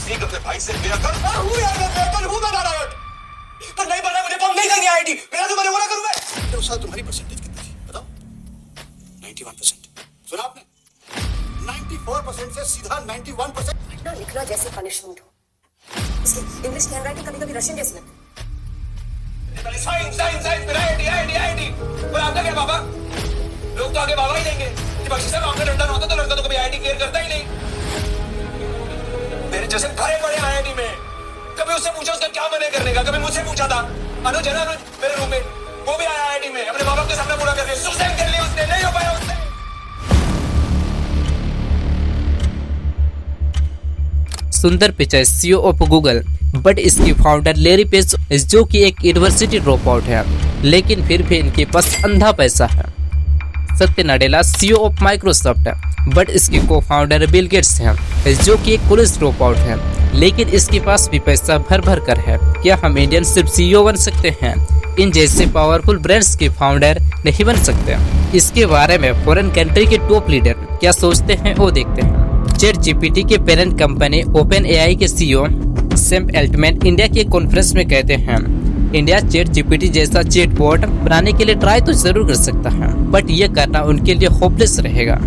ठीक है, अपने भाई से बेअकल हूँ यार, मैं बेअकल हूँ, मैं नारायण। पर नहीं बना, मुझे कॉल नहीं करनी आईआईटी, मेरा तो मैंने बोला करूँ मैं। तो उस साल तुम्हारी परसेंटेज कितनी थी बताओ? 91%। सुना आपने? 94% से सीधा 91%। पढ़ना लिखना जैसे पनिशमेंट हो, इसकी इंग्लिश की हैंडराइटिंग कभी कभी रशियन जैसी लगती है। साइंस साइंस साइंस फिर आईआईटी आईआईटी आईआईटी। पर आपका क्या बाबा, लोग तो आगे बाबा ही देंगे कि बख्शी साहब आपका डंडा होता तो लड़का तो कभी आईआईटी क्लियर करता ही नहीं। मेरे जैसे भरे पड़े आईआईटी में, कभी उससे पूछा उसका क्या मन है करने का, कभी मुझसे पूछा था। अनुज है ना, अनुज मेरे रूममेट, वो भी आया आईआईटी में, अपने माँ बाप के सामने पूरा करके सुसाइड कर लिया उसने, नहीं हो पाया उससे। सुंदर Pichai CEO of Google, but इसकी फाउंडर लेरी पेज जो कि एक यूनिवर्सिटी ड्रॉप आउट है, लेकिन फिर भी इनके पास अंधा पैसा है। सत्य नाडेला सीईओ ऑफ माइक्रोसॉफ्ट है, बट इसके को फाउंडर बिल गेट्स हैं जो कि एक कॉलेज ड्रॉप आउट है, लेकिन इसके पास भी पैसा भर भर कर है। क्या हम इंडियन सिर्फ सीईओ बन सकते हैं? इन जैसे पावरफुल ब्रांड्स के फाउंडर नहीं बन सकते? इसके बारे में फॉरेन कंट्री के टॉप लीडर क्या सोचते हैं वो देखते हैं। चैट जीपीटी के पेरेंट कंपनी ओपन एआई के सीईओ सैम अल्टमैन इंडिया के कॉन्फ्रेंस में कहते हैं, इंडिया चैट जीपीटी जैसा चैटबॉट बनाने के लिए ट्राई तो जरूर कर सकता है, बट ये करना उनके लिए होपलेस रहेगा।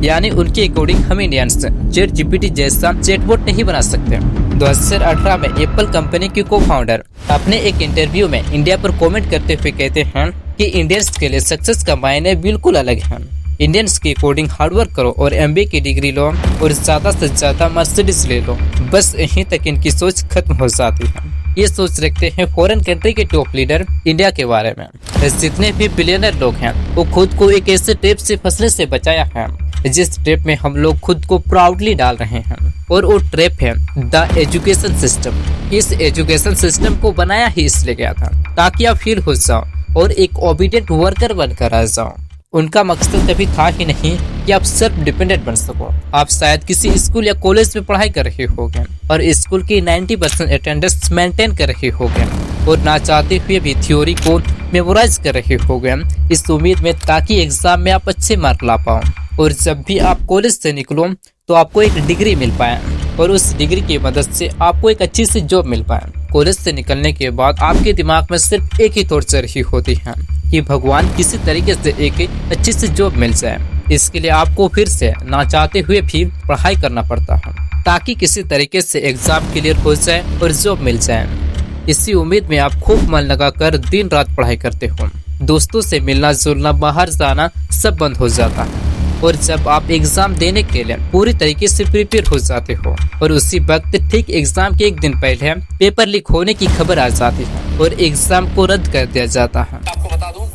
यानी उनके अकॉर्डिंग हम इंडियंस चैट जीपीटी जैसा चैटबॉट नहीं बना सकते। 2018 में एप्पल कंपनी के को फाउंडर अपने एक इंटरव्यू में इंडिया पर कमेंट करते हुए कहते हैं कि इंडियंस के लिए सक्सेस का मायने बिल्कुल अलग है। इंडियंस के अकॉर्डिंग हार्डवर्क करो और एमबीए की डिग्री लो और ज्यादा से ज्यादा मर्सिडीज ले लो, बस यहीं तक इनकी सोच खत्म हो जाती है। ये सोच रखते हैं फॉरेन कंट्री के टॉप लीडर इंडिया के बारे में। जितने भी बिलियनर लोग हैं वो खुद को एक ऐसे ट्रैप से फंसने से बचाया है जिस ट्रैप में हम लोग खुद को प्राउडली डाल रहे हैं, और वो ट्रैप है द एजुकेशन सिस्टम। इस एजुकेशन सिस्टम को बनाया ही इसलिए गया था ताकि आप फील हो जाओ और एक ओबीडिएंट वर्कर बनकर आ जाओ। उनका मकसद कभी था ही नहीं कि आप सेल्फ डिपेंडेंट बन सको। आप शायद किसी स्कूल या कॉलेज में पढ़ाई कर रहे होंगे और स्कूल की 90% अटेंडेंस मेंटेन कर रहे होंगे और ना चाहते हुए भी थ्योरी को मेमोराइज कर रहे होंगे इस उम्मीद में ताकि एग्जाम में आप अच्छे मार्क ला पाओ और जब भी आप कॉलेज से निकलो तो आपको एक डिग्री मिल पाए और उस डिग्री की मदद से आपको एक अच्छी सी जॉब मिल पाए। कॉलेज से निकलने के बाद आपके दिमाग में सिर्फ एक ही थॉट चल रही होती है कि भगवान किसी तरीके से एक अच्छी सी जॉब मिल जाए। इसके लिए आपको फिर से ना चाहते हुए भी पढ़ाई करना पड़ता है ताकि किसी तरीके से एग्जाम क्लियर हो जाए और जॉब मिल जाए। इसी उम्मीद में आप खूब मन लगाकर दिन रात पढ़ाई करते हो। दोस्तों से मिलना जुलना बाहर जाना सब बंद हो जाता है और जब आप एग्जाम देने के लिए पूरी तरीके से प्रिपेयर हो जाते हो और उसी वक्त ठीक एग्जाम के एक दिन पहले पेपर लीक होने की खबर आ जाती है और एग्जाम को रद्द कर दिया जाता है। आपको बता दूं,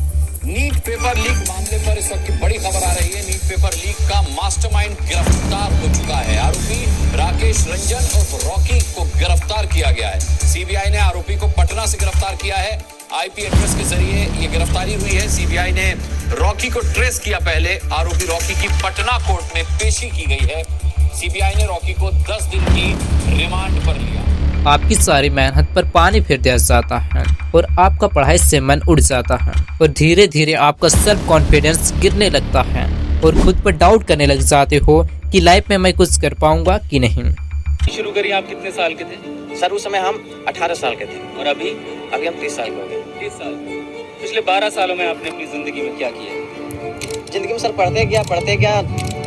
नीट पेपर लीक मामले पर इस वक्त की बड़ी खबर आ रही है। नीट पेपर लीक का मास्टरमाइंड गिरफ्तार हो चुका है। आरोपी राकेश रंजन और रॉकी को गिरफ्तार किया गया है। सीबीआई ने आरोपी को पटना से गिरफ्तार किया है। आईपी एड्रेस के जरिए ये गिरफ्तारी हुई है। सीबीआई ने रॉकी को ट्रेस किया। पहले आरोपी रॉकी की पटना कोर्ट में पेशी की गई है। सीबीआई ने रॉकी को 10 दिन की रिमांड पर लिया। आपकी सारी मेहनत पर पानी फिर दिया जाता है और आपका पढ़ाई से मन उड़ जाता है और धीरे धीरे आपका सेल्फ कॉन्फिडेंस गिरने लगता है और खुद पर डाउट करने लग जाते हो कि लाइफ में मैं कुछ कर पाऊंगा कि नहीं। शुरू करिए, आप कितने साल के थे? सर उस समय हम 18 साल के थे और अभी अभी हम 30 साल के हो गए। 30 साल। पिछले 12 सालों में आपने अपनी जिंदगी में क्या किया? जिंदगी में सर पढ़ते गया,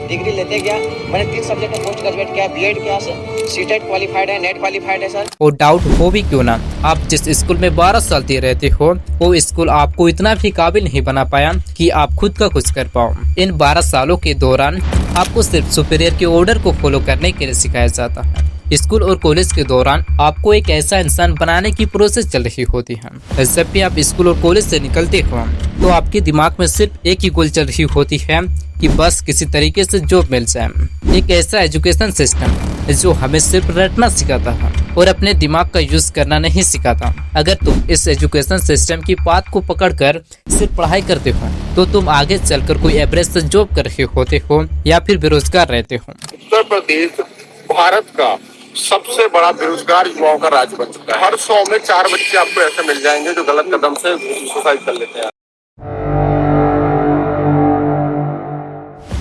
डिग्री लेते गया। मैंने 3 सब्जेक्ट में पोस्ट ग्रेजुएट किया, बीएड किया सर, सीटेट क्वालिफाइड है, नेट क्वालिफाइड है सर। और डाउट हो भी क्यों ना, आप जिस स्कूल में 12 साल दे रहते हो वो स्कूल आपको इतना भी काबिल नहीं बना पाया कि आप खुद का कुछ कर पाओ। इन 12 सालों के दौरान आपको सिर्फ सुपीरियर के ऑर्डर को फॉलो करने के लिए सिखाया जाता है। स्कूल और कॉलेज के दौरान आपको एक ऐसा इंसान बनाने की प्रोसेस चल रही होती है। जब भी आप स्कूल और कॉलेज से निकलते हो तो आपके दिमाग में सिर्फ एक ही गोल चल रही होती है कि बस किसी तरीके से जॉब मिल जाए। एक ऐसा एजुकेशन सिस्टम जो हमें सिर्फ रटना सिखाता है और अपने दिमाग का यूज करना नहीं सिखाता। अगर तुम इस एजुकेशन सिस्टम की बात को पकड़कर सिर्फ पढ़ाई करते हो तो तुम आगे चलकर कोई एवरेज से जॉब कर रहे होते हो या फिर बेरोजगार रहते हो। उत्तर प्रदेश भारत का सबसे बड़ा बेरोजगार युवाओं का राज्य बन चुका है। हर 100 में 4 बच्चे आपको ऐसे मिल जाएंगे जो गलत कदम से सुसाइड कर लेते हैं।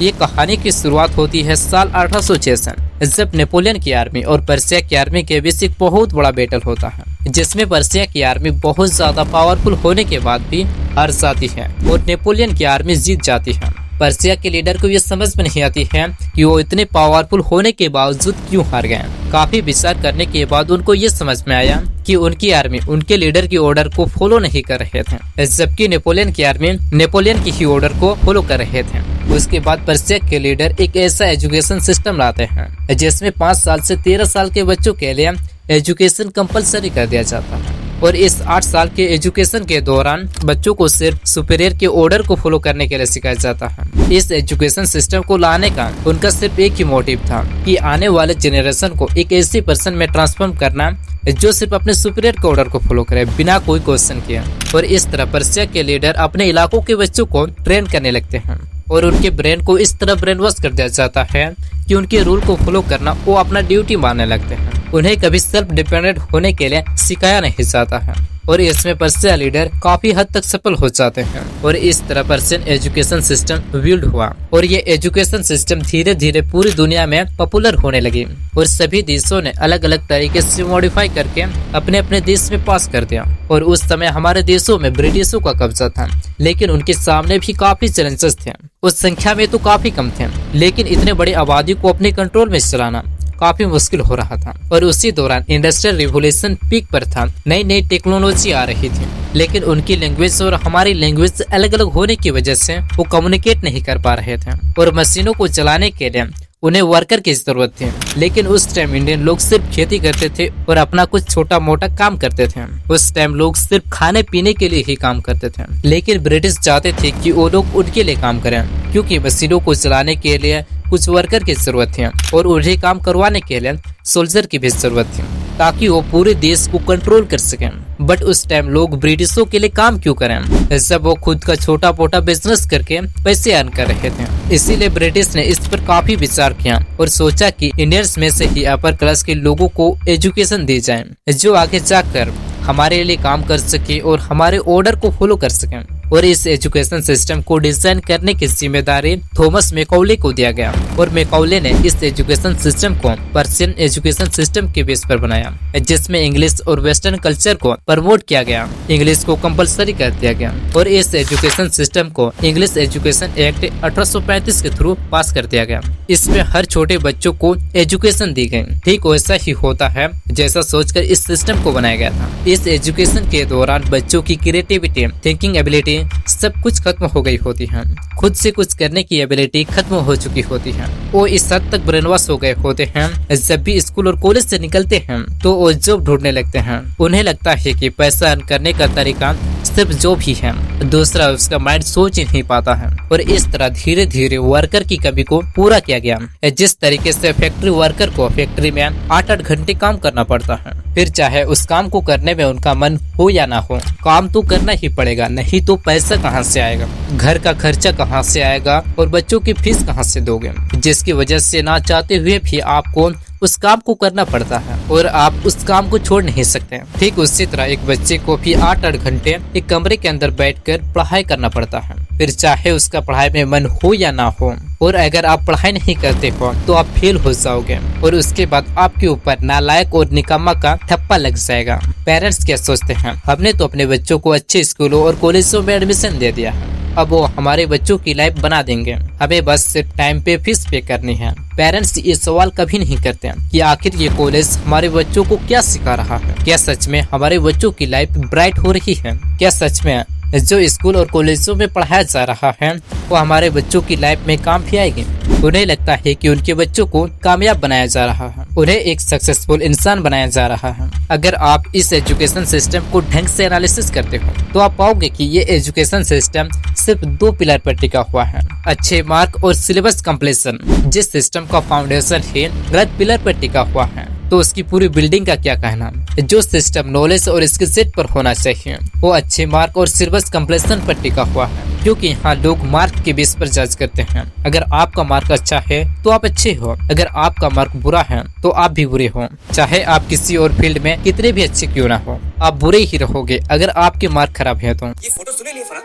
ये कहानी की शुरुआत होती है साल 1806 से, जब नेपोलियन की आर्मी और पर्शिया की आर्मी के बीच एक बहुत बड़ा बैटल होता है, जिसमें पर्शिया की आर्मी बहुत ज्यादा पावरफुल होने के बाद भी हार जाती है और नेपोलियन की आर्मी जीत जाती है। पर्शिया के लीडर को ये समझ में नहीं आती है कि वो इतने पावरफुल होने के बावजूद क्यों हार गए। काफी विचार करने के बाद उनको ये समझ में आया कि उनकी आर्मी उनके लीडर की ऑर्डर को फॉलो नहीं कर रहे थे, जबकि नेपोलियन की आर्मी नेपोलियन की ही ऑर्डर को फॉलो कर रहे थे। उसके बाद पर्शिया के लीडर एक ऐसा एजुकेशन सिस्टम लाते हैं जिसमें 5 साल से 13 साल के बच्चों के लिए एजुकेशन कंपलसरी कर दिया जाता है, और इस 8 साल के एजुकेशन के दौरान बच्चों को सिर्फ सुपीरियर के ऑर्डर को फॉलो करने के लिए सिखाया जाता है। इस एजुकेशन सिस्टम को लाने का उनका सिर्फ एक ही मोटिव था कि आने वाले जेनरेशन को एक ऐसी पर्सन में ट्रांसफॉर्म करना जो सिर्फ अपने सुपीरियर के ऑर्डर को फॉलो करे बिना कोई क्वेश्चन किए। और इस तरह पर्शिया के लीडर अपने इलाकों के बच्चों को ट्रेन करने लगते हैं और उनके ब्रेन को इस तरह ब्रेन वॉश कर दिया जाता है कि उनके रूल को फॉलो करना वो अपना ड्यूटी मानने लगते हैं। उन्हें कभी सेल्फ डिपेंडेंट होने के लिए सिखाया नहीं जाता है, और इसमें पर्शिया लीडर काफी हद तक सफल हो जाते हैं। और इस तरह पर्शियन एजुकेशन सिस्टम बिल्ड हुआ, और ये एजुकेशन सिस्टम धीरे धीरे पूरी दुनिया में पॉपुलर होने लगी, और सभी देशों ने अलग अलग तरीके से मॉडिफाई करके अपने अपने देश में पास कर दिया। और उस समय हमारे देशों में ब्रिटिशों का कब्जा था, लेकिन उनके सामने भी काफी चैलेंजेस थे। उस संख्या में तो काफी कम थे, लेकिन इतने बड़ी आबादी को अपने कंट्रोल में चलाना काफी मुश्किल हो रहा था। और उसी दौरान इंडस्ट्रियल रिवोल्यूशन पीक पर था, नई नई टेक्नोलॉजी आ रही थी, लेकिन उनकी लैंग्वेज और हमारी लैंग्वेज अलग अलग होने की वजह से वो कम्युनिकेट नहीं कर पा रहे थे। और मशीनों को चलाने के लिए उन्हें वर्कर की जरूरत थी, लेकिन उस टाइम इंडियन लोग सिर्फ खेती करते थे और अपना कुछ छोटा मोटा काम करते थे। उस टाइम लोग सिर्फ खाने पीने के लिए ही काम करते थे, लेकिन ब्रिटिश चाहते थे कि वो लोग उनके लिए काम करें, क्योंकि मशीनों को चलाने के लिए कुछ वर्कर की जरूरत थी और उन्हें काम करवाने के लिए सोल्जर की भी जरूरत थी, ताकि वो पूरे देश को कंट्रोल कर सकें। बट उस टाइम लोग ब्रिटिशों के लिए काम क्यों करें, जब वो खुद का छोटा मोटा बिजनेस करके पैसे अर्न कर रहे थे। इसीलिए ब्रिटिश ने इस पर काफी विचार किया और सोचा कि इंडियंस में से ही अपर क्लास के लोगों को एजुकेशन दी जाए, जो आगे जाकर हमारे लिए काम कर सके और हमारे ऑर्डर को फॉलो कर सकें। और इस एजुकेशन सिस्टम को डिजाइन करने की जिम्मेदारी थॉमस मैकॉले को दिया गया, और मैकॉले ने इस एजुकेशन सिस्टम को पर्शियन एजुकेशन सिस्टम के बेस पर बनाया, जिसमें इंग्लिश और वेस्टर्न कल्चर को प्रमोट किया गया, इंग्लिश को कंपलसरी कर दिया गया। और इस एजुकेशन सिस्टम को इंग्लिश एजुकेशन एक्ट 1835 के थ्रू पास कर दिया गया। इसमें हर छोटे बच्चों को एजुकेशन दी गई। ठीक वैसा ही होता है जैसा सोचकर इस सिस्टम को बनाया गया था। इस एजुकेशन के दौरान बच्चों की क्रिएटिविटी, थिंकिंग एबिलिटी सब कुछ खत्म हो गई होती है, खुद से कुछ करने की एबिलिटी खत्म हो चुकी होती है। वो इस हद तक ब्रेनवॉश हो गए होते हैं, जब भी स्कूल और कॉलेज से निकलते हैं तो वो जॉब ढूंढने लगते हैं। उन्हें लगता है कि पैसा अर्न करने का तरीका सिर्फ जॉब ही है, दूसरा उसका माइंड सोच ही नहीं पाता है। और इस तरह धीरे धीरे वर्कर की कमी को पूरा किया गया। जिस तरीके से फैक्ट्री वर्कर को फैक्ट्री में 8-8 घंटे काम करना पड़ता है, फिर चाहे उस काम को करने में उनका मन हो या ना हो, काम तो करना ही पड़ेगा, नहीं तो पैसा कहाँ से आएगा, घर का खर्चा कहाँ से आएगा और बच्चों की फीस कहाँ से दोगे, जिसकी वजह से ना चाहते हुए भी आपको उस काम को करना पड़ता है और आप उस काम को छोड़ नहीं सकते। ठीक उसी तरह एक बच्चे को भी 8-8 घंटे एक कमरे के अंदर बैठकर पढ़ाई करना पड़ता है, फिर चाहे उसका पढ़ाई में मन हो या ना हो। और अगर आप पढ़ाई नहीं करते हो तो आप फेल हो जाओगे और उसके बाद आपके ऊपर नालायक और निकम्मा का ठप्पा लग जाएगा। पेरेंट्स क्या सोचते हैं, हमने तो अपने बच्चों को अच्छे स्कूलों और कॉलेजों में एडमिशन दे दिया है, अब वो हमारे बच्चों की लाइफ बना देंगे, हमें बस सिर्फ टाइम पे फीस पे करनी है। पेरेंट्स ये सवाल कभी नहीं करते कि आखिर ये कॉलेज हमारे बच्चों को क्या सिखा रहा है, क्या सच में हमारे बच्चों की लाइफ ब्राइट हो रही है, क्या सच में जो स्कूल और कॉलेजों में पढ़ाया जा रहा है वो हमारे बच्चों की लाइफ में काम भी आएगी। उन्हें लगता है कि उनके बच्चों को कामयाब बनाया जा रहा है, उन्हें एक सक्सेसफुल इंसान बनाया जा रहा है। अगर आप इस एजुकेशन सिस्टम को ढंग से एनालिसिस करते हो तो आप पाओगे कि ये एजुकेशन सिस्टम सिर्फ 2 पिलर पर टिका हुआ है, अच्छे मार्क और सिलेबस कंप्लीशन। जिस सिस्टम का फाउंडेशन है गलत पिलर पर टिका हुआ है तो उसकी पूरी बिल्डिंग का क्या कहना। जो सिस्टम नॉलेज और स्किल सेट पर होना चाहिए वो अच्छे मार्क और सिलेबस कंप्लीशन पर टिका हुआ है, क्योंकि यहाँ लोग मार्क के बेस पर जज करते हैं। अगर आपका मार्क अच्छा है तो आप अच्छे हो, अगर आपका मार्क बुरा है तो आप भी बुरे हो। चाहे आप किसी और फील्ड में कितने भी अच्छे क्यों ना हो, आप बुरे ही रहोगे अगर आपके मार्क खराब है तो। ये फोटो सुने लिए फरहान,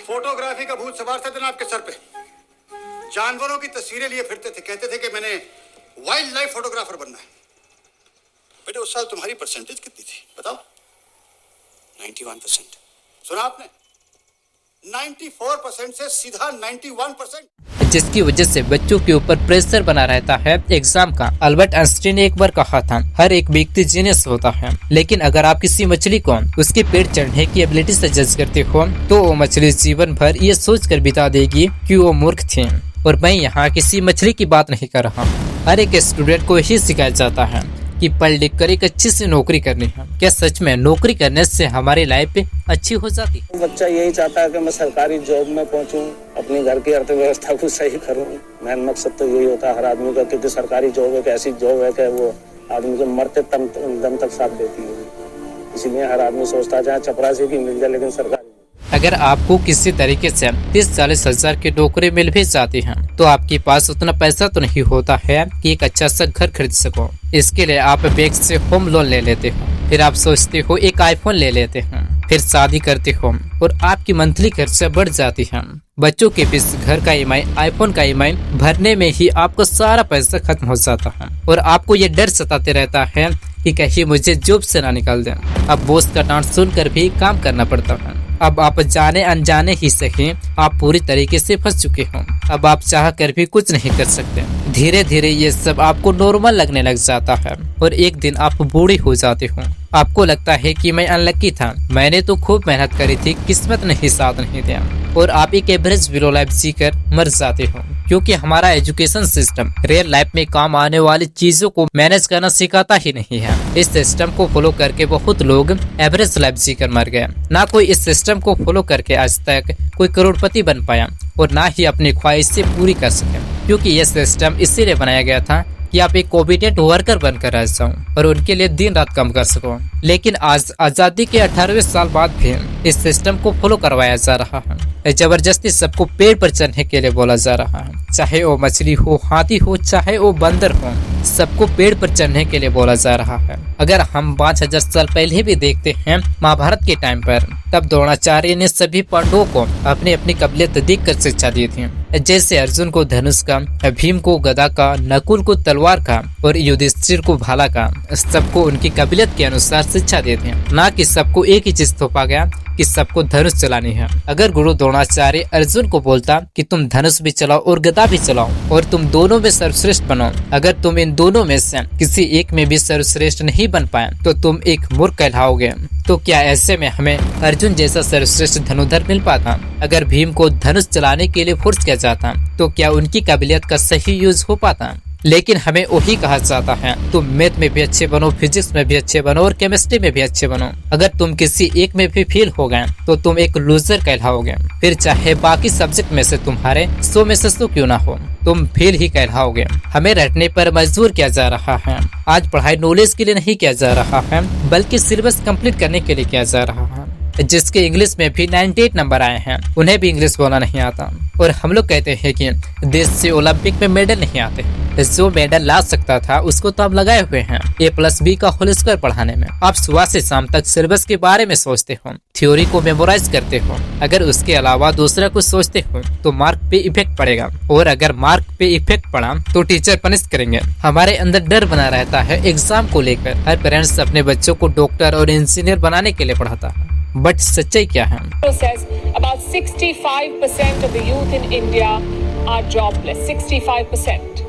फोटोग्राफी का भूत सवार था आपके सर पे। जानवरों की तस्वीरें लिए फिरते थे, कहते थे कि मैंने वाइल्ड लाइफ फोटोग्राफर बनना है। बेटे उस साल तुम्हारी परसेंटेज कितनी थी बताओ? 91%। सुना आपने? 94% से सीधा 91%। जिसकी वजह से बच्चों के ऊपर प्रेशर बना रहता है एग्जाम का। अल्बर्ट आइंस्टीन ने एक बार कहा था, हर एक व्यक्ति जीनियस होता है, लेकिन अगर आप किसी मछली को उसके पेट चढ़ने की एबिलिटी से जज करते हो तो वो मछली जीवन भर ये सोचकर बिता देगी कि वो मूर्ख थी। और मैं यहाँ किसी मछली की बात नहीं कर रहा। हर एक स्टूडेंट को यही सिखाया जाता है कि पढ़ लिख कर एक अच्छी सी नौकरी करनी है। क्या सच में नौकरी करने से हमारी लाइफ अच्छी हो जाती? बच्चा यही चाहता है कि मैं सरकारी जॉब में पहुंचूं, अपनी घर की अर्थव्यवस्था को सही करूं। मेन मकसद तो यही होता है हर आदमी का, क्योंकि सरकारी जॉब एक ऐसी जॉब है कि वो आदमी को मरते दम तक साथ देती है। इसीलिए हर आदमी सोचता है चाहे चपरासी की मिल जाए लेकिन सरकारी। अगर आपको किसी तरीके से 30-40 हजार की नौकरी मिल भी जाती है तो आपके पास उतना पैसा तो नहीं होता है कि एक अच्छा सा घर खरीद सको। इसके लिए आप बैंक से होम लोन ले लेते हो, फिर आप सोचते हो एक आईफोन ले लेते हो, फिर शादी करते हो और आपकी मंथली खर्चा बढ़ जाती है। बच्चों के फीस, घर का ईएमआई, आईफोन का ईएमआई भरने में ही आपका सारा पैसा खत्म हो जाता है और आपको ये डर सताते रहता है कि कहीं मुझे जॉब से ना निकाल दें। अब बॉस का डांट सुनकर भी काम करना पड़ता है। अब आप जाने अनजाने ही सही आप पूरी तरीके से फंस चुके हो। अब आप चाह कर भी कुछ नहीं कर सकते। धीरे धीरे ये सब आपको नॉर्मल लगने लग जाता है और एक दिन आप बूढ़े हो जाते हो। आपको लगता है कि मैं अनलकी था, मैंने तो खूब मेहनत करी थी, किस्मत ने ही साथ नहीं दिया, और आप एक एवरेज बिलो लाइफ जीकर मर जाते हो। क्योंकि हमारा एजुकेशन सिस्टम रियल लाइफ में काम आने वाली चीजों को मैनेज करना सिखाता ही नहीं है। इस सिस्टम को फॉलो करके बहुत लोग एवरेज लाइफ जीकर मर गए। ना कोई इस सिस्टम को फॉलो करके आज तक कोई करोड़पति बन पाया और ना ही अपनी ख्वाहिशें पूरी कर सके, क्योंकि यह सिस्टम इसीलिए बनाया गया था कि आप एक कॉम्पिटेंट वर्कर बनकर रह जाओ और उनके लिए दिन रात काम कर सको। लेकिन आज आजादी के 18वें साल बाद भी इस सिस्टम को फॉलो करवाया जा रहा है। जबरदस्ती सबको पेड़ पर चढ़ने के लिए बोला जा रहा है, चाहे वो मछली हो, हाथी हो, चाहे वो बंदर हो, सबको पेड़ पर चढ़ने के लिए बोला जा रहा है। अगर हम 5000 साल पहले भी देखते हैं महाभारत के टाइम पर, तब द्रोणाचार्य ने सभी पांडवों को अपनी अपनी काबिलियत देखकर शिक्षा दी थी। जैसे अर्जुन को धनुष का, भीम को गदा का, नकुल को तलवार का और युधिष्ठिर को भाला का, सबको उनकी काबिलियत के अनुसार शिक्षा देते हैं। ना कि सबको एक ही चीज थोपा गया कि सबको धनुष चलानी है। अगर गुरु द्रोणाचार्य अर्जुन को बोलता कि तुम धनुष भी चलाओ और गदा भी चलाओ और तुम दोनों में सर्वश्रेष्ठ बनो, अगर तुम इन दोनों में से किसी एक में भी सर्वश्रेष्ठ नहीं बन पाए तो तुम एक मूर्ख कहलाओगे। तो क्या ऐसे में हमें अर्जुन जैसा सर्वश्रेष्ठ धनुधर मिल पाता? अगर भीम को धनुष चलाने के लिए फोर्स किया जाता तो क्या उनकी काबिलियत का सही यूज हो पाता? लेकिन हमें वही कहा जाता है, तुम मैथ में भी अच्छे बनो, फिजिक्स में भी अच्छे बनो और केमिस्ट्री में भी अच्छे बनो। अगर तुम किसी एक में भी फेल हो गए तो तुम एक लूजर कहलाओगे। फिर चाहे बाकी सब्जेक्ट में से तुम्हारे 100 में से 100 क्यों ना हो, तुम फेल ही कहलाओगे। हमें रटने पर मजबूर किया जा रहा है। आज पढ़ाई नॉलेज के लिए नहीं किया जा रहा है, बल्कि सिलेबस कंप्लीट करने के लिए किया जा रहा है। जिसके इंग्लिश में भी 98 नंबर आए हैं, उन्हें भी इंग्लिश बोलना नहीं आता। और हम लोग कहते हैं कि देश से ओलंपिक में मेडल नहीं आते। जो मेडल ला सकता था उसको तो आप लगाए हुए हैं A+B का होल स्क्वायर पढ़ाने में। आप सुबह से शाम तक सिलेबस के बारे में सोचते हो, थ्योरी को मेमोराइज करते हो। अगर उसके अलावा दूसरा कुछ सोचते हो तो मार्क पे इफेक्ट पड़ेगा, और अगर मार्क पे इफेक्ट पड़ा तो टीचर पनिश करेंगे। हमारे अंदर डर बना रहता है एग्जाम को लेकर। हर पेरेंट्स अपने बच्चों को डॉक्टर और इंजीनियर बनाने के लिए पढ़ाता है, बट सच्चाई क्या है? About 65% of the youth in India are jobless. 65%.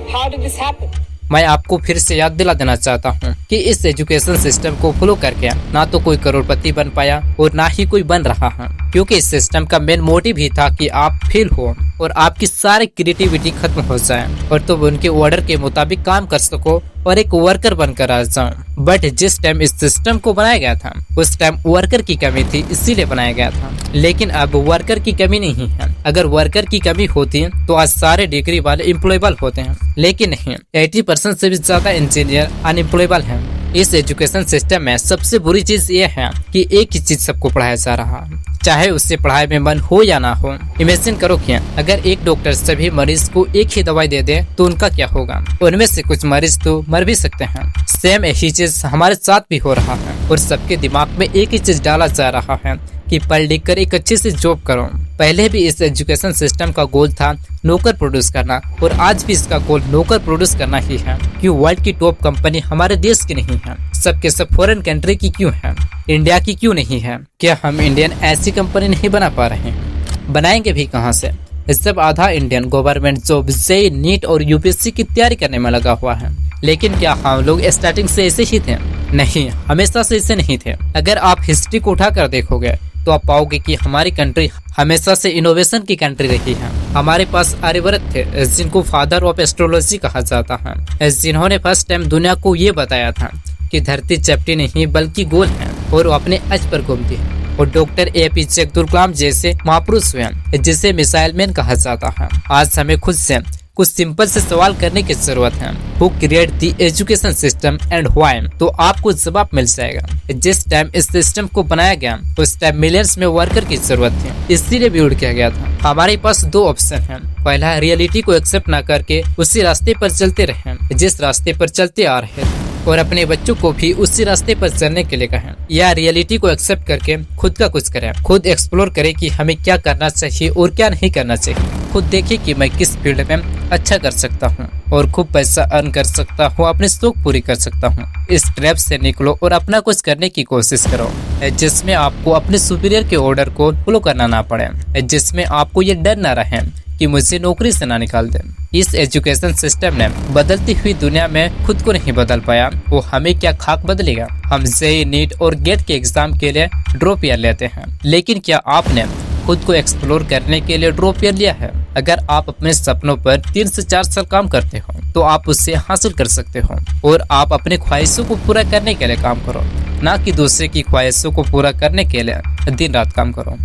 How did this happen? मैं आपको फिर से याद दिला देना चाहता हूँ कि इस एजुकेशन सिस्टम को फॉलो करके ना तो कोई करोड़पति बन पाया और ना ही कोई बन रहा है, क्योंकि इस सिस्टम का मेन मोटिव ही था कि आप फेल हो और आपकी सारी क्रिएटिविटी खत्म हो जाए और तुम उनके ऑर्डर के मुताबिक काम कर सको और एक वर्कर बनकर आ जाओ। बट जिस टाइम इस सिस्टम को बनाया गया था उस टाइम वर्कर की कमी थी, इसीलिए बनाया गया था। लेकिन अब वर्कर की कमी नहीं है। अगर वर्कर की कमी होती तो आज सारे डिग्री वाले एम्प्लॉयबल होते हैं, लेकिन नहीं, 80% से भी ज्यादा इंजीनियर अनएम्प्लॉयबल हैं। इस एजुकेशन सिस्टम में सबसे बुरी चीज ये है कि एक ही चीज सबको पढ़ाया जा रहा है, चाहे उससे पढ़ाई में मन हो या ना हो। इमेजिन करो कि अगर एक डॉक्टर सभी मरीज को एक ही दवाई दे दे तो उनका क्या होगा। उनमें से कुछ मरीज तो मर भी सकते हैं। सेम यही चीज हमारे साथ भी हो रहा है और सबके दिमाग में एक ही चीज डाला जा रहा है कि पढ़ लिख कर एक अच्छे से जॉब करो। पहले भी इस एजुकेशन सिस्टम का गोल था नौकर प्रोड्यूस करना और आज भी इसका गोल नौकर प्रोड्यूस करना ही है। क्यों वर्ल्ड की टॉप कंपनी हमारे देश की नहीं है, सबके सब फॉरेन कंट्री की क्यों है, इंडिया की क्यों नहीं है? क्या हम इंडियन ऐसी कंपनी नहीं बना पा रहे हैं? बनाएंगे भी कहाँ से जब आधा Indian government job JEE, NEET और यूपीएससी की तैयारी करने में लगा हुआ है। लेकिन क्या हम लोग स्टार्टिंग से ऐसे ही थे? नहीं, हमेशा से ऐसे नहीं थे। अगर आप हिस्ट्री को उठाकर देखोगे तो आप पाओगे कि हमारी कंट्री हमेशा से इनोवेशन की कंट्री रही है। हमारे पास आर्यभट्ट थे जिनको फादर ऑफ एस्ट्रोलॉजी कहा जाता है, जिन्होंने फर्स्ट टाइम दुनिया को ये बताया था कि धरती चपटी नहीं बल्कि गोल है और वो अपने अक्ष पर घूमती है। और डॉक्टर एपीजे अब्दुल कलाम जैसे महापुरुष हुए जिसे मिसाइल मैन कहा जाता है। आज हमें खुद से कुछ सिंपल से सवाल करने की जरूरत है। Who create the education system and why? तो आपको जवाब मिल जाएगा। जिस टाइम इस सिस्टम को बनाया गया उस टाइम मिलियंस में वर्कर की जरूरत थी, इसीलिए बिल्ड किया गया था। हमारे पास दो ऑप्शन हैं। पहला, रियलिटी को एक्सेप्ट न करके उसी रास्ते पर चलते रहे जिस रास्ते पर चलते आ रहे थे और अपने बच्चों को भी उसी रास्ते पर चलने के लिए कहें, या रियलिटी को एक्सेप्ट करके खुद का कुछ करें, खुद एक्सप्लोर करें कि हमें क्या करना चाहिए और क्या नहीं करना चाहिए। खुद देखिए कि मैं किस फील्ड में अच्छा कर सकता हूँ और खूब पैसा अर्न कर सकता हूँ, अपने शौक पूरी कर सकता हूँ। इस ट्रैप से निकलो और अपना कुछ करने की कोशिश करो जिसमें आपको अपने सुपीरियर के ऑर्डर को फॉलो करना ना पड़े, जिसमें आपको ये डर ना रहे कि मुझे नौकरी से ना निकाल दे। इस एजुकेशन सिस्टम ने बदलती हुई दुनिया में खुद को नहीं बदल पाया, वो हमें क्या खाक बदलेगा? हम जेईई, नीट और गेट के एग्जाम के लिए ड्रॉप ईयर लेते हैं, लेकिन क्या आपने खुद को एक्सप्लोर करने के लिए ड्रॉप ईयर लिया है? अगर आप अपने सपनों पर 3 से 4 साल काम करते हो तो आप उससे हासिल कर सकते हो। और आप अपने ख्वाहिशों को पूरा करने के लिए काम करो, ना कि दूसरे की ख्वाहिशों को पूरा करने के लिए दिन रात काम करो।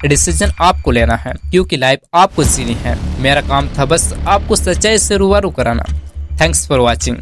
डिसीजन आपको लेना है क्योंकि लाइफ आपको जीनी है। मेरा काम था बस आपको सच्चाई से रूबरू कराना। Thanks for watching.